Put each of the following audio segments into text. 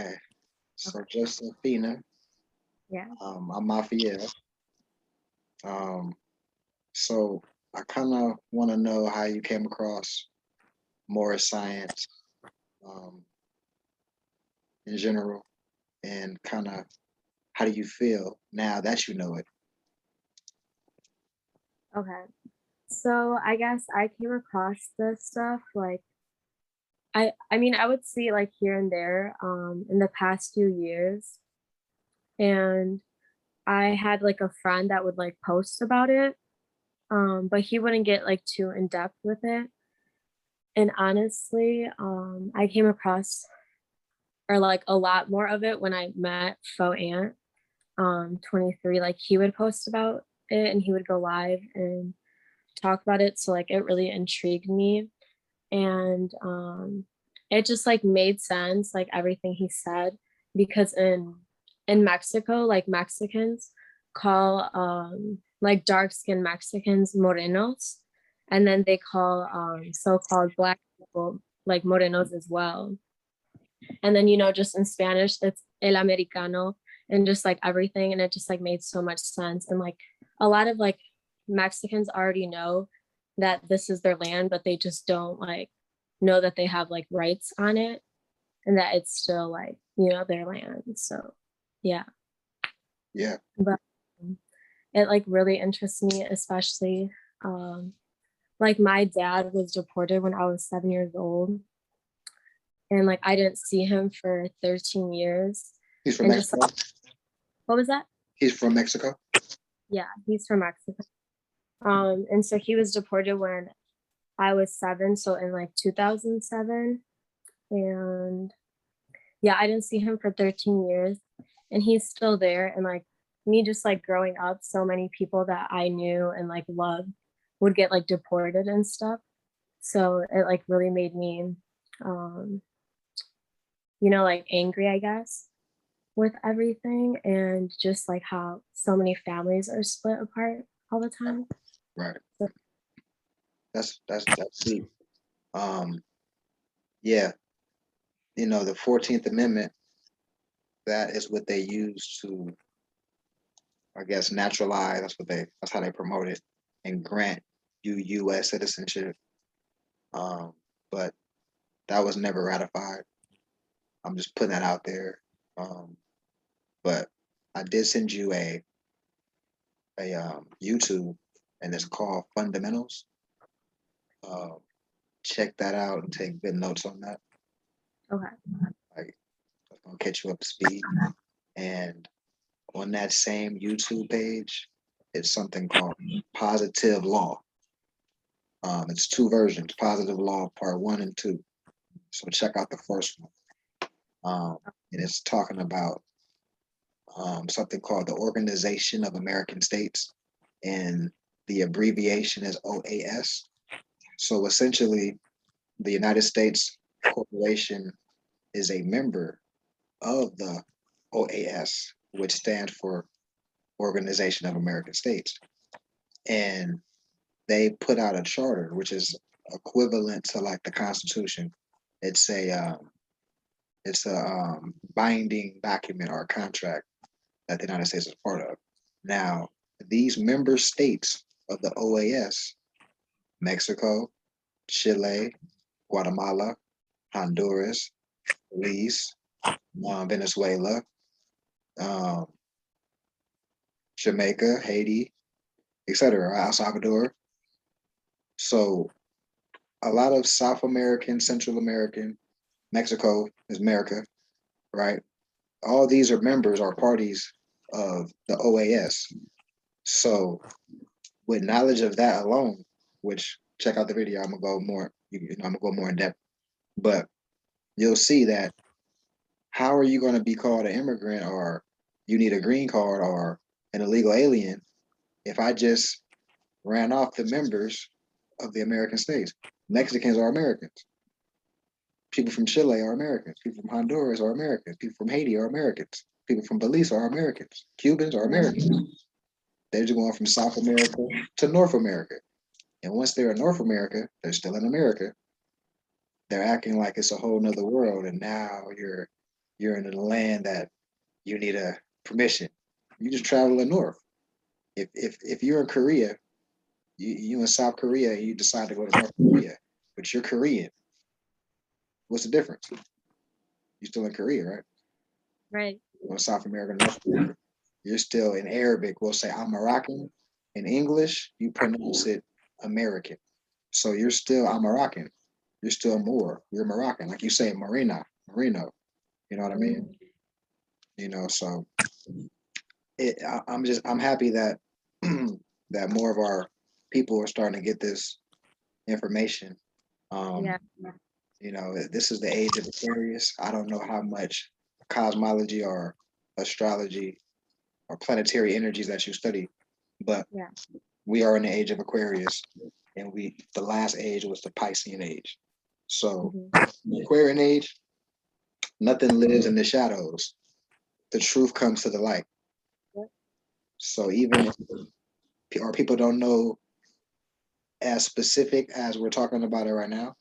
Okay. So Okay. Josephina, Yeah. I'm Mafia. Um, so I kind of want to know how you came across more science um, in general, and kind of how do you feel now that you know it? Okay. So I guess I came across this stuff like I mean I would see like here and there in the past few years, and I had like a friend that would like post about it, but he wouldn't get like too in depth with it. And honestly, I came across or like a lot more of it when I met Faux Ant, 23. Like he would post about it and he would go live and talk about it. So like it really intrigued me. And it just like made sense, like everything he said, because in Mexico, like Mexicans call like dark skinned Mexicans morenos, and then they call so-called black people like morenos as well. And then just in Spanish it's el americano, and just like everything, and it just like made so much sense. And like a lot of like Mexicans already know that this is their land, but they just don't like know that they have like rights on it, and that it's still like their land. So yeah. Yeah, But it like really interests me, especially um like my dad was deported when I was 7 years old, and like I didn't see him for 13 years. he's from And just Mexico. like, what was that? He's from Mexico. Yeah, he's from Mexico. And so he was deported when I was 7, so in like 2007. And yeah, I didn't see him for 13 years, and he's still there. And like me just like growing up, so many people that I knew and like loved would get like deported and stuff. So it like really made me um like angry, I guess, with everything, and just like how so many families are split apart all the time. Right. So, That's deep. Um, yeah, the 14th Amendment, that is what they use to, I guess, naturalize. That's how they promote it and grant you U.S. citizenship. Um, but that was never ratified. I'm just putting that out there. Um, but I did send you a YouTube, and it's called Fundamentals. Um, Check that out and take good notes on that. okay. Like, it's gonna catch you up to speed. And on that same YouTube page, it's something called Positive Law. It's two versions: Positive Law Part One and Two. So check out the first one. And it's talking about something called the Organization of American States, and the abbreviation is OAS. So essentially, the United States Corporation is a member of the OAS, which stands for Organization of American States. And they put out a charter, which is equivalent to like the Constitution. It's a binding document or contract that the United States is part of. Now, these member states of the OAS: Mexico, Chile, Guatemala, Honduras, Belize, Venezuela, um, Jamaica, Haiti, etc., El Salvador. So a lot of South American, Central American, Mexico is America, right? All these are members or parties of the OAS. So with knowledge of that alone, which check out the video, I'm gonna go more, I'm gonna go more in depth, but you'll see that how are you going to be called an immigrant, or you need a green card, or an illegal alien, if I just ran off the members of the American states? Mexicans are Americans. People from Chile are Americans. People from Honduras are Americans. People from Haiti are Americans. People from Belize are Americans. Cubans are Yeah. Americans. They're just going from South America to North America. And once they're in North America, they're still in America. They're acting like it's a whole nother world. And now you're in a land that you need a permission. You just travel the north. If you're in Korea, you in South Korea, and you decide to go to North Korea, but you're Korean. What's the difference? You're still in Korea, right? Right. Or South America, North America. You're still in Arabic. We'll say I'm Moroccan. In English, you pronounce it American. So you're still I'm Moroccan. You're still Moor. You're Moroccan. Like you say, Marino. You know what I mean? Mhm. So I'm happy that that more of our people are starting to get this information. Yeah. Um, this is the age of Aquarius. I don't know how much cosmology or astrology or planetary energies that you study, but Yeah. we are in the age of Aquarius, and the last age was the Piscean age. So Mhm. the Aquarian age, nothing lives in the shadows. The truth comes to the light. Yep. So even if our people don't know as specific as we're talking about it right now,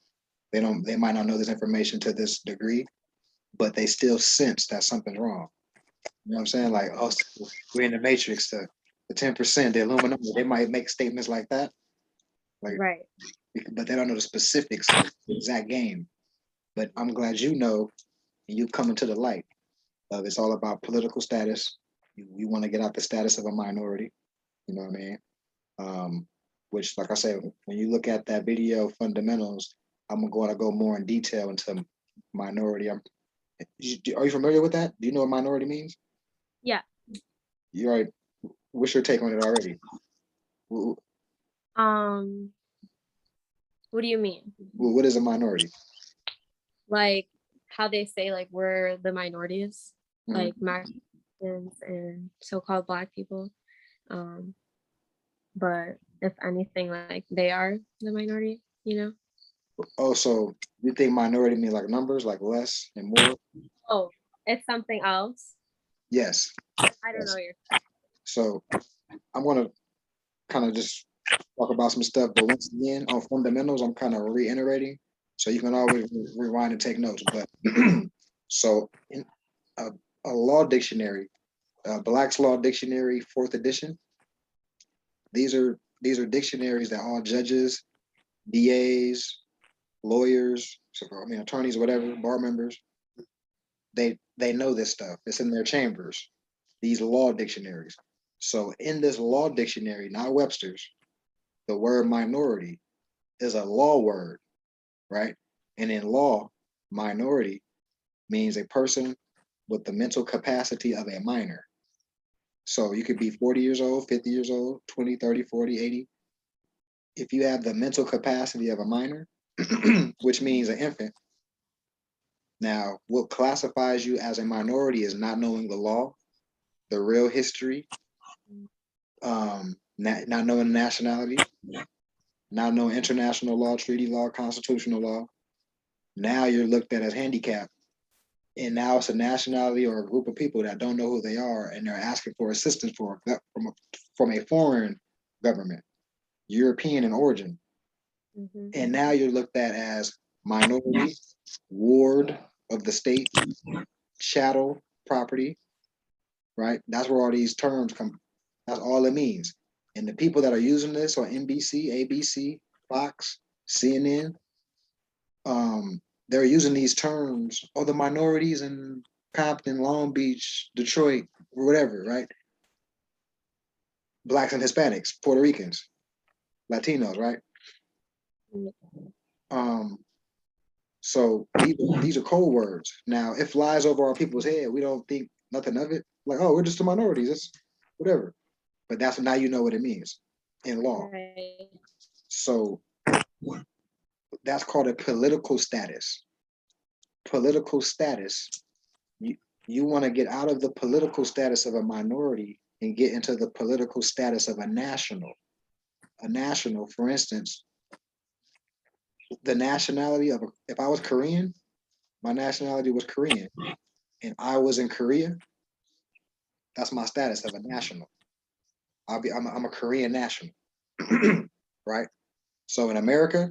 they might not know this information to this degree, but they still sense that something's wrong. You know what I'm saying? Like, oh, we're in the matrix, the 10%, the Illuminati, they might make statements like that. Like, Right. but they don't know the specifics of the exact game. But I'm glad you know, and you come into the light of it's all about political status. You want to get out the status of a minority. You know what I mean? Which, like I said, when you look at that video fundamentals, I'm going to go more in detail into minority. Are you familiar with that? Do you know what minority means? Yeah. You already. What's your take on it already? Um, what do you mean? What is a minority? Like how they say like we're the minorities, Mm. like Mexicans and so-called Black people. Um, but if anything, like they are the minority, you know? Oh, so you think minority mean like numbers, like less and more? Oh, it's something else. Yes. I don't know Yes. your So I'm gonna kind of just talk about some stuff, but once again, on fundamentals, I'm kind of reiterating, so you can always rewind and take notes. But so in a, a law dictionary, Black's Law Dictionary, fourth edition. These are dictionaries that all judges, DAs, lawyers, so, I mean attorneys, whatever, bar members, they know this stuff. It's in their chambers. These law dictionaries. So in this law dictionary, not Webster's, the word minority is a law word, right? And in law, minority means a person with the mental capacity of a minor. So you could be 40 years old, 50 years old, 20, 30, 40, 80. If you have the mental capacity of a minor, which means an infant, now what classifies you as a minority is not knowing the law, the real history, not knowing nationality, not knowing international law, treaty law, constitutional law. Now you're looked at as handicapped. And now it's a nationality or a group of people that don't know who they are, and they're asking for assistance from a foreign government, European in origin. Mhm. And now you're looked at as minority, ward of the state, chattel, property, right? That's where all these terms come. That's all it means. And the people that are using this on NBC, ABC, Fox, CNN, they're using these terms, or the minorities in Compton, Long Beach, Detroit, whatever, right? Blacks and Hispanics, Puerto Ricans, Latinos, right? Um, so these are code words. Now, it flies over our people's head. We don't think nothing of it. Like, oh, we're just the minorities. It's whatever. But that's now you know what it means in law. Right. So that's called a political status. Political status. You you want to get out of the political status of a minority and get into the political status of a national. A national, for instance, the nationality of if I was Korean, my nationality was Korean, and I was in Korea. That's my status of a national. I'm a Korean national, right? So in America,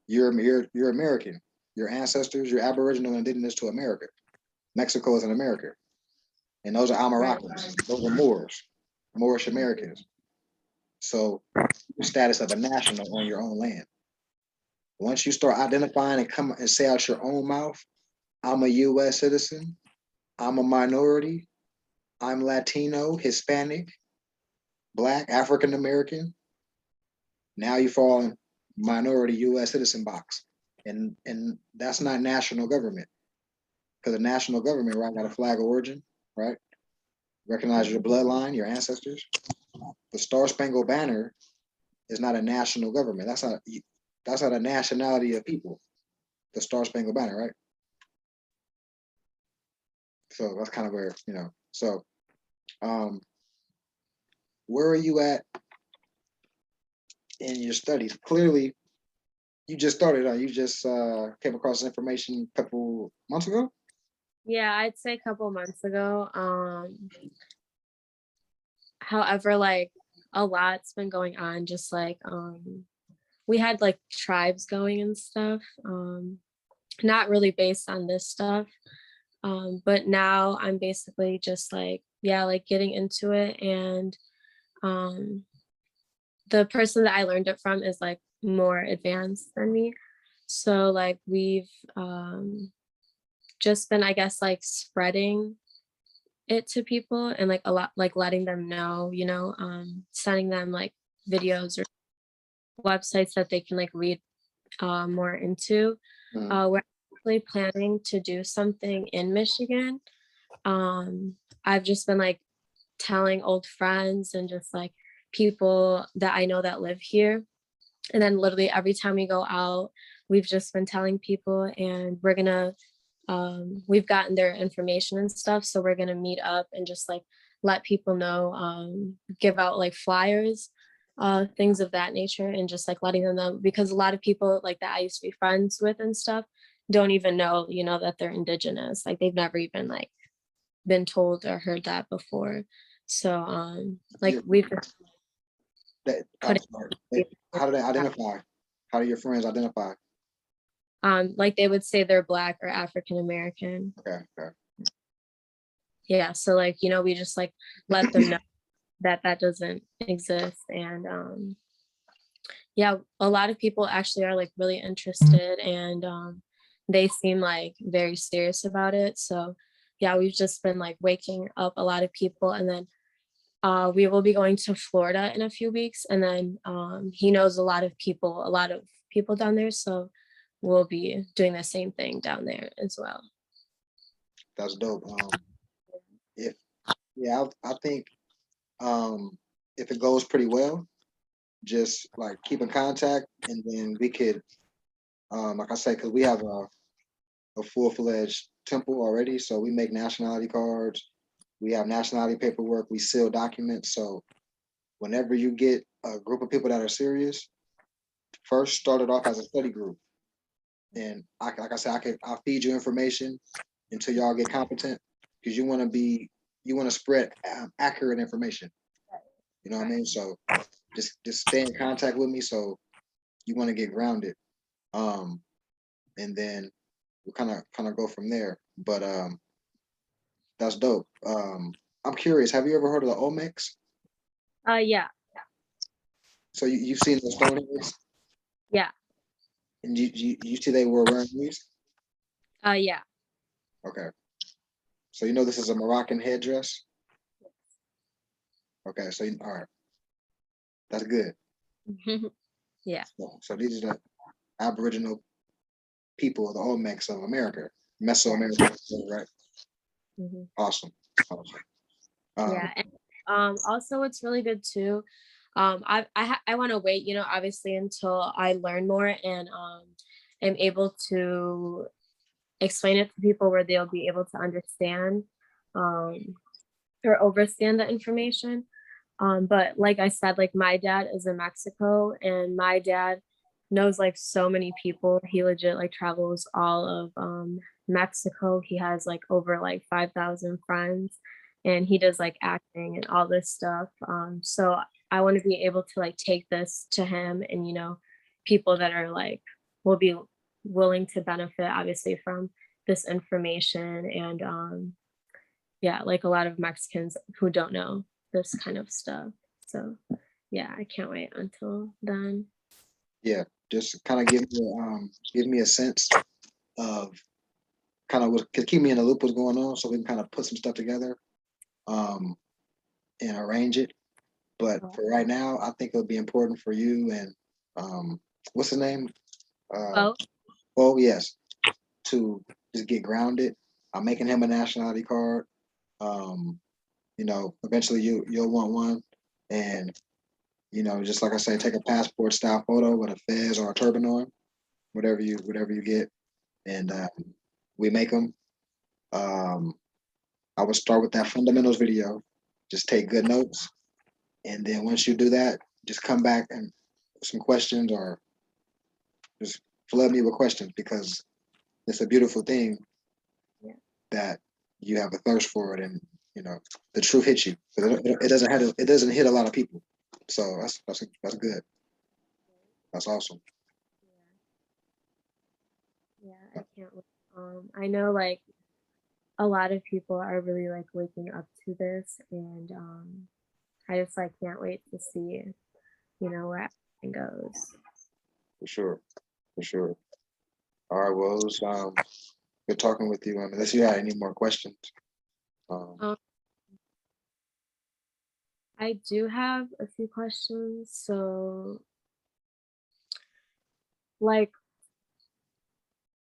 you're American. Your ancestors, you're Aboriginal and indigenous to America. Mexico is in America. And those are Amaraccans. Those are Moors, Moorish Americans. So the status of a national on your own land. Once you start identifying and come and say out your own mouth, I'm a US citizen, I'm a minority, I'm Latino, Hispanic, Black, African American, now you fall in minority US citizen box. And that's not national government. Because the national government, right, got a flag of origin, right? Recognize your bloodline, your ancestors. The Star Spangled Banner is not a national government. That's not a nationality of people. The Star Spangled Banner, right? So that's kind of where, you know. So where are you at in your studies? Clearly, you just started. You just came across this information a couple months ago. Yeah, I'd say a couple months ago. However, like a lot's been going on, just like we had like tribes going and stuff. Not really based on this stuff. But now I'm basically just like, yeah, like getting into it. And the person that I learned it from is like more advanced than me. So like we've just been, I guess, like spreading it to people and like a lot, like letting them know, you know, sending them like videos or websites that they can like read more into. We're actually planning to do something in Michigan. I've just been like telling old friends and just like people that I know that live here. And then literally every time we go out, we've just been telling people and we're gonna we've gotten their information and stuff. So we're gonna meet up and just like let people know, give out like flyers, things of that nature, and just like letting them know because a lot of people like that I used to be friends with and stuff don't even know, you know, that they're indigenous. Like they've never even like been told or heard that before. So like we've That, put how do they identify? How do your friends identify? like they would say they're Black or African American. Okay. Yeah, so like, you know, we just like let them know that that doesn't exist. And yeah, a lot of people actually are like really interested and they seem like very serious about it. So yeah, we've just been like waking up a lot of people. And then we will be going to Florida in a few weeks. And then he knows a lot of people down there. So we'll be doing the same thing down there as well. That's dope. If I think if it goes pretty well, just like keep in contact, and then we could, like I said, because we have a full-fledged temple already, so we make nationality cards, we have nationality paperwork, we seal documents. So whenever you get a group of people that are serious, first start it off as a study group, and like I said, I'll feed you information until y'all get competent, because you want to spread accurate information. You know what I mean? So just stay in contact with me. So you want to get grounded, and then we'll kind of go from there. But that's dope. I'm curious. Have you ever heard of the Olmecs? Yeah. So you've seen the stone eggs, Yeah. and you see they were wearing these. Yeah. Okay. So you know this is a Moroccan headdress. Okay. So all right, that's good. Yeah. So these are the Aboriginal people, the Olmecs of America, Mesoamerica, right? Mhm. Awesome. Awesome. Yeah. And also it's really good too. I want to wait, you know, obviously until I learn more and am able to explain it to people where they'll be able to understand or overstand the information. But like I said, like my dad is in Mexico and my dad knows like so many people. He legit like travels all of Mexico. He has like over like 5,000 friends and he does like acting and all this stuff. So I want to be able to like take this to him and, you know, people that are like, will be willing to benefit obviously from this information, and yeah, like a lot of Mexicans who don't know this kind of stuff. So yeah, I can't wait until then. Yeah, just kind of give me a sense of kind of what could keep me in the loop what's going on, so we can kind of put some stuff together um, and arrange it. But Oh, for right now, I think it'll be important for you and what's his name? Uh, well, oh yes, to just get grounded. I'm making him a nationality card. Um, eventually you'll want one, and just like I say, take a passport style photo with a fez or a turban on, whatever you get, and we make them. Um, I would start with that fundamentals video. Just take good notes, and then once you do that, just come back and some questions or just flood me with questions because it's a beautiful thing yeah, that you have a thirst for it, and the truth hits you. It doesn't it doesn't hit a lot of people, so that's good. That's awesome. yeah, yeah, I can't wait. I know like a lot of people are really like waking up to this, and I just like can't wait to see, where everything goes. For sure, for sure. All right, well, it was good talking with you. Unless you had any more questions. Um, Um, I do have a few questions. So, like,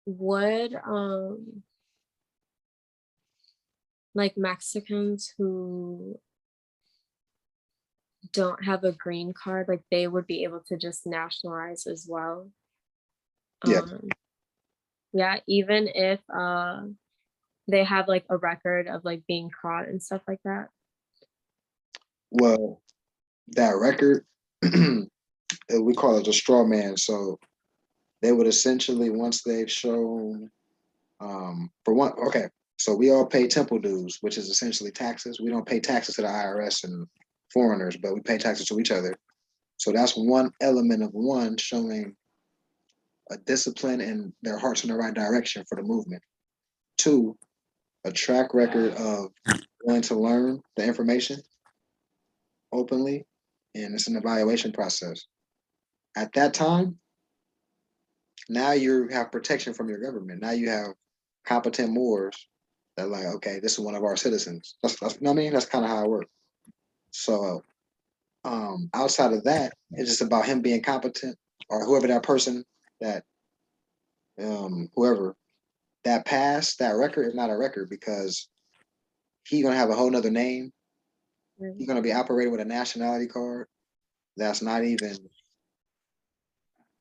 would like Mexicans who don't have a green card, like they would be able to just nationalize as well? yeah, Um, yeah, even if they have like a record of like being caught and stuff like that. well, that record, we call it a straw man. So they would essentially, once they've shown, for one, okay, so we all pay temple dues, which is essentially taxes. We don't pay taxes to the IRS and foreigners, but we pay taxes to each other. So that's one element of one showing a discipline and their hearts in the right direction for the movement. Two, a track record of wanting to learn the information openly, and it's an evaluation process. At that time, now you have protection from your government. Now you have competent Moors that like, okay, this is one of our citizens. That's you know what I mean? That's kind of how it works. So outside of that, it's just about him being competent or whoever that person that whoever that passed that record is not a record because he's gonna have a whole nother name. Right. He's gonna be operating with a nationality card that's not even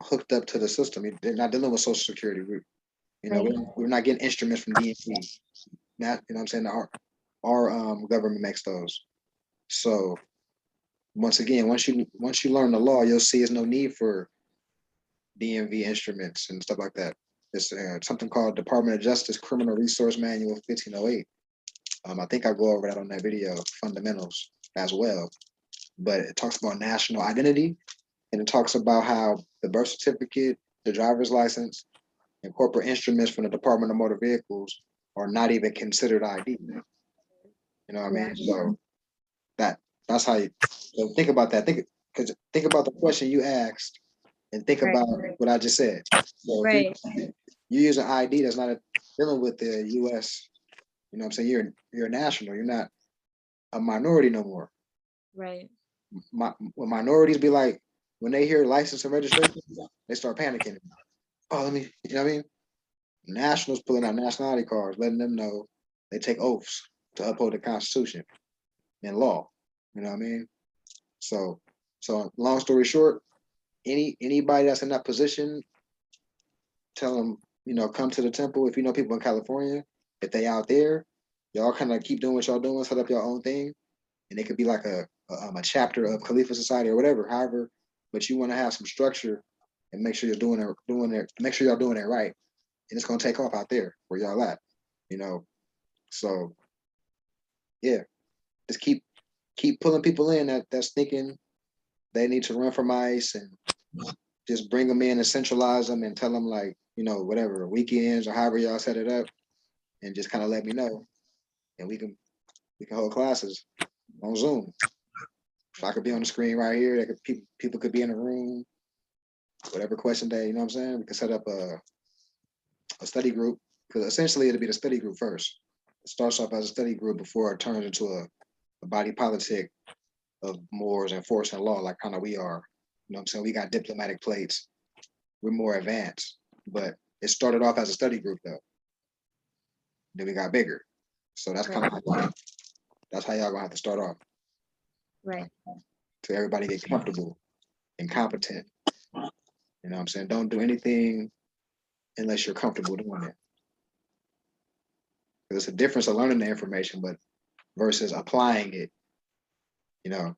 hooked up to the system. They're not dealing with Social Security. Right. We're not getting instruments from DMV. Not, you know what I'm saying? Our government makes those. So once again, once you learn the law, you'll see there's no need for DMV instruments and stuff like that. It's something called Department of Justice Criminal Resource Manual 1508. I think I go over that on that video, fundamentals as well. But it talks about national identity, and it talks about how the birth certificate, the driver's license, and corporate instruments from the Department of Motor Vehicles are not even considered ID. You know what I Yeah. mean? So that that's how you so think about that. Think about the question you asked and think Right. about what I just said. So if Right. you use an ID that's not dealing with the US, you know what I'm saying? You're a national, you're not a minority no more. Right. When minorities be like, when they hear license and registration, they start panicking. Oh, let me, you know what I mean? Nationals pulling out nationality cards, letting them know they take oaths to uphold the Constitution and law. You know what I mean? So, so long story short, anybody that's in that position, tell them, come to the temple. If you know people in California, if they out there, y'all kind of keep doing what y'all doing, set up your own thing, and it could be like a chapter of Khalifa Society or whatever. However, but you want to have some structure and make sure you're doing it, make sure y'all doing it right, and it's gonna take off out there where y'all at, you know. So yeah, just keep pulling people in that's thinking they need to run from ICE and just bring them in and centralize them and tell them like, whatever weekends or however y'all set it up. and just kind of let me know, and we can hold classes on Zoom. So I could be on the screen right here. People could be in the room, whatever question they, you know what I'm saying? We could set up a study group, because essentially it'll be the study group first. It starts off as a study group before it turns into a body politic of Moors enforcing law, like kind of we are. You know what I'm saying? We got diplomatic plates. We're more advanced, but it started off as a study group though. Then we got bigger. So that's kind of that's how y'all gonna have to start off. Right. To everybody get comfortable and competent. You know what I'm saying? Don't do anything unless you're comfortable doing it. There's a difference of learning the information, but versus applying it. You know,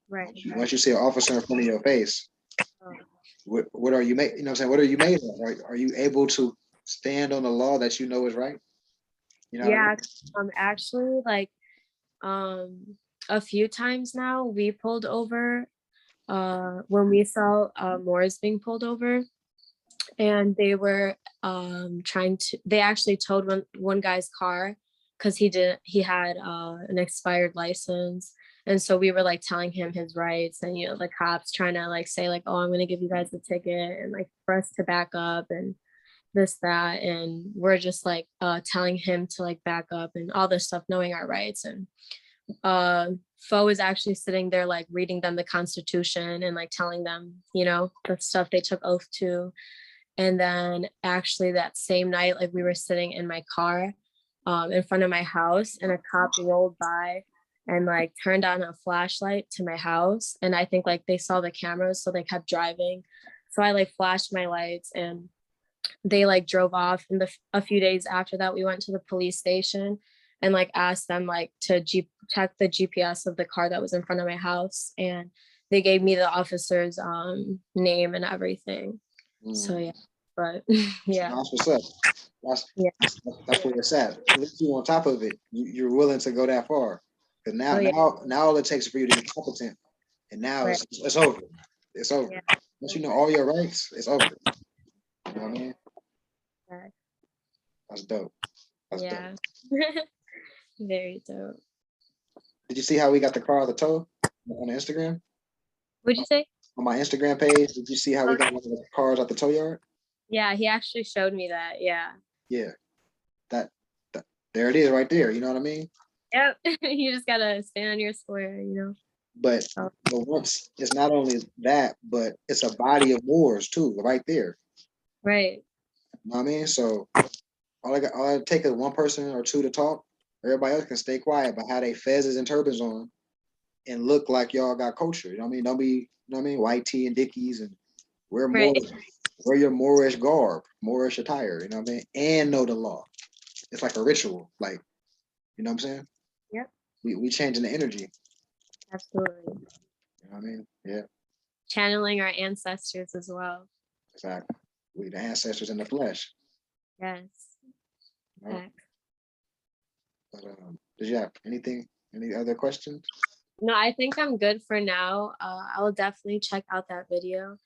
Right. once you see an officer in front of your face, what are you made? You know what I'm saying? What are you made of? Are you able to stand on the law that you know is right? You know what I Yeah. mean? Actually, like, a few times now we pulled over when we saw Moors being pulled over, and they were they actually towed one guy's car because he had an expired license. And so we were like telling him his rights, and the cops trying to like say like, oh, I'm gonna give you guys a ticket, and like for us to back up and this that, and we're just like telling him to like back up and all this stuff, knowing our rights. And Foe is actually sitting there like reading them the Constitution and like telling them, the stuff they took oath to. And then actually that same night, like we were sitting in my car in front of my house, and a cop rolled by and like turned on a flashlight to my house. And I think like they saw the cameras, so they kept driving. So I like flashed my lights, and they like drove off. And a few days after that, we went to the police station and like asked them like to check the GPS of the car that was in front of my house. And they gave me the officer's name and everything. So yeah, but yeah. That's what's up. Yeah. That's where it's at. At least you on top of it. You're willing to go that far. Because Oh, yeah. now all it takes for you to be competent, and now Right. it's over. It's over. Yeah. Once you know all your rights, it's over. You know what I mean? Yeah. That's dope. That's Yeah. dope. Very dope. Did you see how we got the car on the tow on Instagram? What'd you say? On my Instagram page, did you see how we Oh, got one of the cars at the tow yard? yeah, he actually showed me that. Yeah. Yeah, that, that there it is right there. You know what I mean? Yep. You just gotta stand on your square. But Oh, once it's not only that, but it's a body of Moors too, right there. right. You know what I mean? So all I take is one person or two to talk. Everybody else can stay quiet, but have they fezzes and turbans on and look like y'all got culture. You know what I mean? Don't be, you know what I mean, white tee and dickies, and wear more, Right. wear your Moorish garb, Moorish attire, you know what I mean? And know the law. It's like a ritual. Like, you know what I'm saying? Yep. We changing the energy. Absolutely. You know what I mean? Yeah, Channeling our ancestors as well. exactly. We the ancestors in the flesh. Yes. You know? Facts. But did you have any other questions? No, I think I'm good for now. I will definitely check out that video.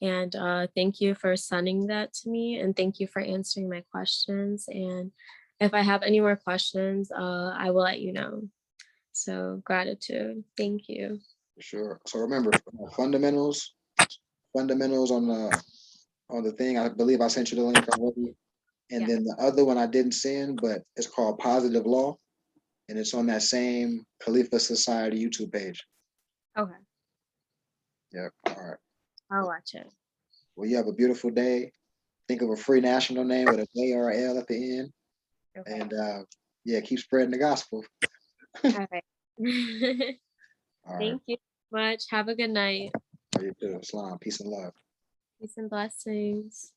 And thank you for sending that to me. And thank you for answering my questions. And if I have any more questions, I will let you know. So gratitude. Thank you. For sure. So remember, fundamentals on the thing. I believe I sent you the link already. And Yeah. then the other one I didn't send, but it's called Positive Law. And it's on that same Khalifa Society YouTube page. Okay. Yep. All right. I'll watch it. Well, you have a beautiful day. Think of a free national name with a J or a L at the end. Okay. And yeah, keep spreading the gospel. All right. All right. Thank you so much. Have a good night. You too. Islam. Peace and love. Peace and blessings.